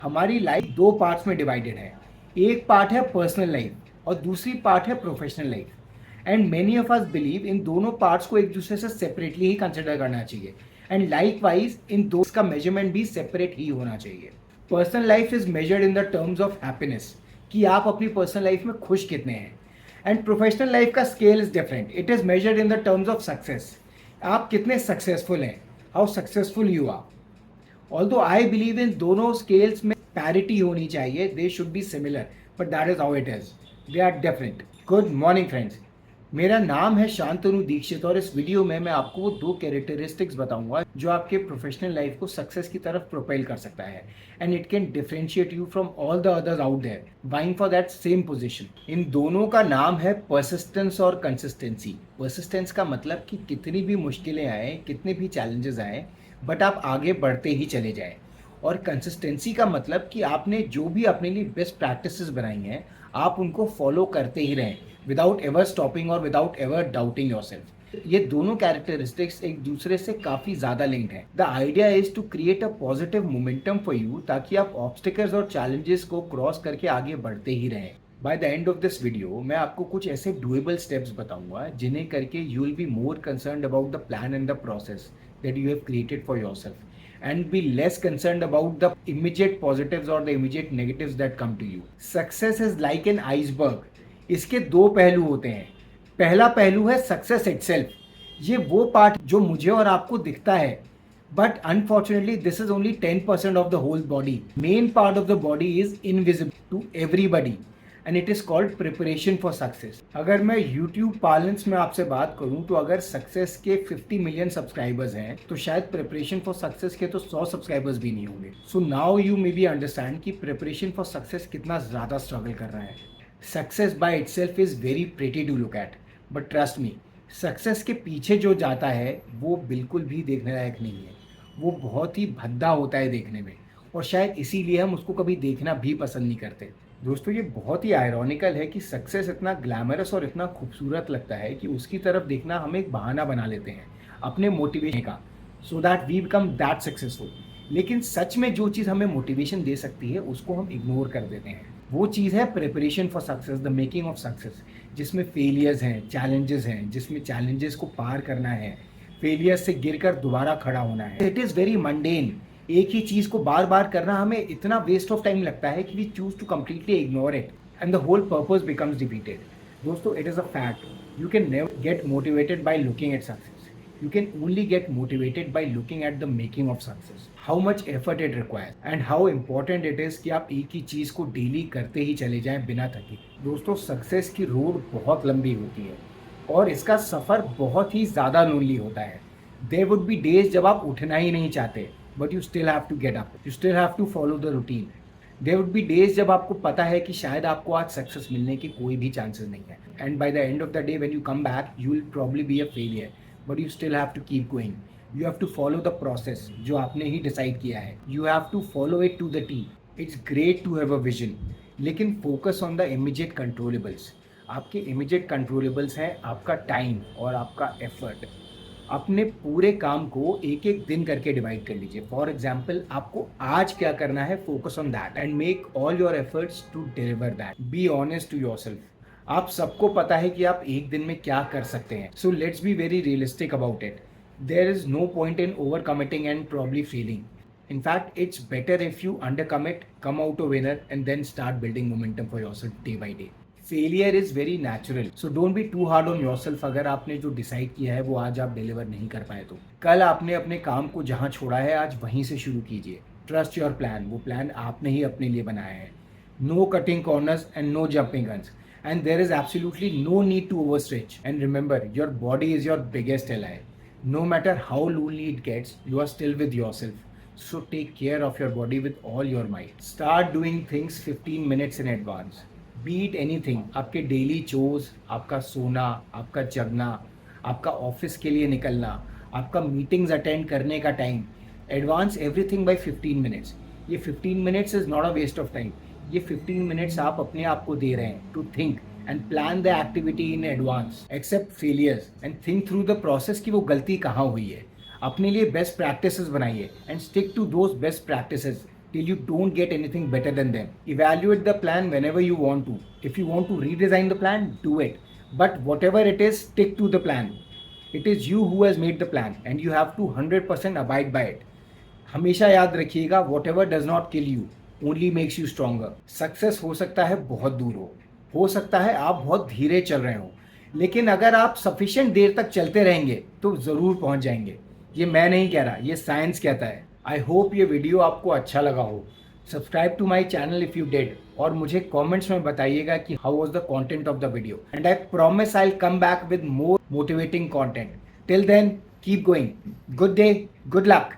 हमारी लाइफ दो पार्ट्स में डिवाइडेड है। एक पार्ट है पर्सनल लाइफ और दूसरी पार्ट है professional life. And many of us believe in दोनों पार्ट्स को एक दूसरे से सेपरेटली ही कंसिडर करना चाहिए। एंड लाइक वाइज इन दो का मेजरमेंट भी सेपरेट ही होना चाहिए। Personal life is measured in the terms of happiness, कि आप अपनी पर्सनल लाइफ में खुश कितने हैं। एंड प्रोफेशनल लाइफ का scale is different, it is measured in the terms of success. आप कितने सक्सेसफुल हैं, how successful you are. Although I believe in दोनों स्केल्स में पैरिटी होनी चाहिए, they should be similar, but that is how it is, they are different. Good morning friends, मेरा नाम है शांतनु दीक्षित और इस वीडियो में मैं आपको वो दो कैरेक्टरिस्टिक्स बताऊंगा जो आपके प्रोफेशनल लाइफ को सक्सेस की तरफ प्रोपेल कर सकता है। And it can differentiate you from all the others out there vying for that same position. इन दोनों का नाम है परसिस्टेंस और कंसिस्टेंसी। परसिस्टेंस का मतलब कि कितनी भी मुश्किलें आए, कितने भी चैलेंजेस आए, बट आप आगे बढ़ते ही चले जाएं। और कंसिस्टेंसी का मतलब कि आपने जो भी अपने लिए बेस्ट प्रैक्टिसेस बनाई हैं, आप उनको फॉलो करते ही रहें विदाउट एवर स्टॉपिंग और विदाउट एवर डाउटिंग योरसेल्फ। ये दोनों कैरेक्टरिस्टिक्स एक दूसरे से काफ़ी ज़्यादा लिंक्ड हैं। The idea is to create a positive momentum for you, ताकि आप ऑब्स्टिकल्स और चैलेंजेस को क्रॉस करके आगे बढ़ते ही रहें। Bye the end of this video मैं आपको कुछ ऐसे डुएबल स्टेप्स बताऊंगा जिन्हें करके you will be more concerned about the plan and the process that you have created for yourself and be less concerned about the immediate positives or the immediate negatives that come to you. Success is like an iceberg. इसके दो पहलू होते हैं। पहला पहलू है success itself, ये वो पार्ट जो मुझे और आपको दिखता है, but unfortunately this is only 10% of the whole body. Main part of the body is invisible to everybody and it is called preparation for success. अगर मैं यूट्यूब पार्लेंस में आपसे बात करूं तो अगर सक्सेस के 50 मिलियन सब्सक्राइबर्स हैं तो शायद प्रिपरेशन फॉर सक्सेस के तो 100 सब्सक्राइबर्स भी नहीं होंगे। So now you may be understand कि प्रिपरेशन फॉर सक्सेस कितना ज़्यादा स्ट्रगल कर रहा है। Success by itself is very pretty to look at, but trust me, success के पीछे जो जाता है वो बिल्कुल भी देखने लायक नहीं है। वो बहुत ही भद्दा होता है देखने में, और शायद इसीलिए हम उसको कभी देखना भी पसंद नहीं करते। दोस्तों, ये बहुत ही आयरॉनिकल है कि सक्सेस इतना ग्लैमरस और इतना खूबसूरत लगता है कि उसकी तरफ देखना हम एक बहाना बना लेते हैं अपने मोटिवेशन का, so that we become that successful. लेकिन सच में जो चीज़ हमें मोटिवेशन दे सकती है उसको हम इग्नोर कर देते हैं। वो चीज़ है preparation for success, the making of success, जिसमें फेलियर्स हैं, चैलेंजेस हैं, जिसमें चैलेंजेस को पार करना है, फेलियर्स से गिरकर दोबारा खड़ा होना है। It is very mundane. एक ही चीज़ को बार बार करना हमें इतना वेस्ट ऑफ टाइम लगता है कि we choose to completely ignore it and the whole purpose becomes defeated. दोस्तों, it is a fact, you can never get motivated by looking at success, you can only get motivated by looking at the making of success, how much effort it requires and how important it is कि आप एक ही चीज़ को daily करते ही चले जाएं बिना थके। दोस्तों, सक्सेस की रोड बहुत लंबी होती है और इसका सफ़र बहुत ही ज़्यादा लोनली होता है। देयर वुड बी डेज जब आप उठना ही नहीं चाहते, but you still have to get up, you still have to follow the routine. There would be days जब आपको पता है कि शायद आपको आज सक्सेस मिलने के कोई भी चांसेस नहीं है, and by the end of the day when you come back you will probably be a failure, but you still have to keep going. You have to follow the process जो आपने ही decide किया है, you have to follow it to the T. It's great to have a vision, लेकिन focus on the immediate controllables. आपके immediate controllables हैं आपका time और आपका एफर्ट। अपने पूरे काम को एक एक दिन करके डिवाइड कर लीजिए। फॉर एग्जाम्पल, आपको आज क्या करना है, focus on that and make all your efforts to deliver that. Be honest to yourself. आप सबको पता है कि आप एक दिन में क्या कर सकते हैं, so let's be very realistic about it. There is no point in overcommitting and probably failing. In fact, it's better if you undercommit, come out a winner, and then start building momentum for yourself day by day. Failure is very natural, so don't be too hard on yourself। अगर आपने जो decide किया है वो आज आप deliver नहीं कर पाए तो कल आपने अपने काम को जहाँ छोड़ा है आज वहीं से शुरू कीजिए। ट्रस्ट योर प्लान, वो प्लान आपने ही अपने लिए बनाया है। No cutting corners and no jumping guns, and there is absolutely no need to overstretch. And remember, your body is your biggest ally. No matter how lonely it gets, you are still with yourself. So take care of your body with all your might. Start doing things 15 minutes in advance. Be it anything, आपके daily chose, आपका सोना, आपका जगना, आपका office के लिए निकलना, आपका मीटिंग्स अटेंड करने का time, advance everything by 15 minutes. ये 15 minutes is not a waste of time. ये 15 मिनट्स आप अपने आप को दे रहे हैं to think and plan the activity in advance, accept failures and think through the process कि वो गलती कहाँ हुई है। अपने लिए बेस्ट प्रैक्टिसेस बनाइए and stick to those best practices till you don't get anything better than them. Evaluate the plan whenever you want to. If you want to redesign the plan, do it. But whatever it is, stick to the plan. It is you who has made the plan and you have to 100% abide by it. हमेशा याद रखिएगा, whatever does not kill you only makes you stronger. Success हो सकता है बहुत दूर हो सकता है आप बहुत धीरे चल रहे हो, लेकिन अगर आप सफिशिएंट देर तक चलते रहेंगे तो ज़रूर पहुंच जाएंगे. ये मैं नहीं कह रहा, ये साइंस कहता है. आई होप ये वीडियो आपको अच्छा लगा हो. Subscribe to my channel if you did, और मुझे कमेंट्स में बताइएगा कि how was the content of the video, and I promise I will come back with more motivating content. Till then keep going. Good day, good luck.